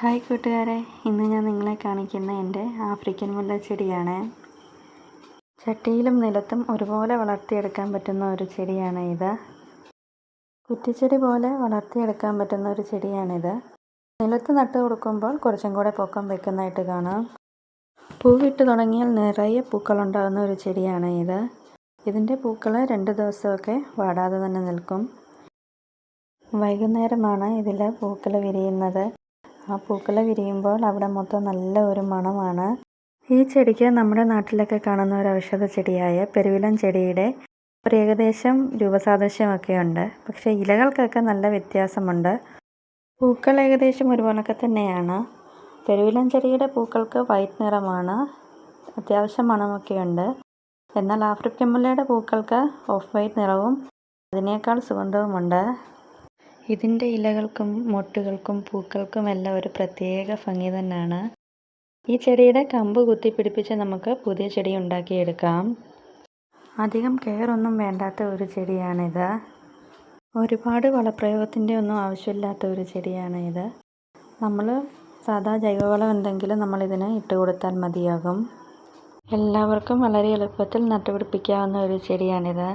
Hi കൂട്ടുകാരെ, ഇന്ന് ഞാൻ നിങ്ങളെ കാണിക്കുന്ന എൻ്റെ ആഫ്രിക്കൻ മുല്ലച്ചെടിയാണ്. ചട്ടിയിലും നിലത്തും ഒരുപോലെ വളർത്തിയെടുക്കാൻ പറ്റുന്ന ഒരു ചെടിയാണ് ഇത്. കുറ്റിച്ചെടി പോലെ വളർത്തിയെടുക്കാൻ പറ്റുന്ന ഒരു ചെടിയാണിത്. നിലത്ത് നട്ടു കൊടുക്കുമ്പോൾ കുറച്ചും കൂടെ പൊക്കം വെക്കുന്നതായിട്ട് കാണാം. പൂവിട്ട് തുടങ്ങിയാൽ നിറയെ പൂക്കളുണ്ടാകുന്ന ഒരു ചെടിയാണ് ഇത്. ഇതിൻ്റെ പൂക്കൾ 2 ദിവസമൊക്കെ വാടാതെ തന്നെ നിൽക്കും. വൈകുന്നേരമാണ് ഇതിൽ പൂക്കൾ വിരിയുന്നത്. ആ പൂക്കൾ വിരിയുമ്പോൾ അവിടെ മൊത്തം നല്ല ഒരു മണമാണ്. ഈ ചെടിക്ക് നമ്മുടെ നാട്ടിലൊക്കെ കാണുന്ന ഒരു ഔഷധ ചെടിയായ പെരുവിലൻ ചെടിയുടെ ഒരു ഏകദേശം രൂപസാദൃശ്യമൊക്കെ ഉണ്ട്. പക്ഷേ ഇലകൾക്കൊക്കെ നല്ല വ്യത്യാസമുണ്ട്. പൂക്കൾ ഏകദേശം ഒരുപോലൊക്കെ തന്നെയാണ്. പെരുവിലൻ ചെടിയുടെ പൂക്കൾക്ക് വൈറ്റ് നിറമാണ്, അത്യാവശ്യം മണമൊക്കെ ഉണ്ട്. എന്നാൽ ആഫ്രിക്കൻ മുല്ലയുടെ പൂക്കൾക്ക് ഓഫ് വൈറ്റ് നിറവും അതിനേക്കാൾ സുഗന്ധവുമുണ്ട്. ഇതിൻ്റെ ഇലകൾക്കും മൊട്ടുകൾക്കും പൂക്കൾക്കും എല്ലാം ഒരു പ്രത്യേക ഭംഗി തന്നെയാണ്. ഈ ചെടിയുടെ കമ്പ് കുത്തിപ്പിടിപ്പിച്ച് നമുക്ക് പുതിയ ചെടി ഉണ്ടാക്കിയെടുക്കാം. അധികം കെയർ ഒന്നും വേണ്ടാത്ത ഒരു ചെടിയാണിത്. ഒരുപാട് വളപ്രയോഗത്തിൻ്റെ ഒന്നും ആവശ്യമില്ലാത്ത ഒരു ചെടിയാണ് ഇത്. നമ്മൾ സാധാ ജൈവവളം എന്തെങ്കിലും നമ്മളിതിന് ഇട്ട് കൊടുത്താൽ മതിയാകും. എല്ലാവർക്കും വളരെ എളുപ്പത്തിൽ നട്ടുപിടിപ്പിക്കാവുന്ന ഒരു ചെടിയാണിത്.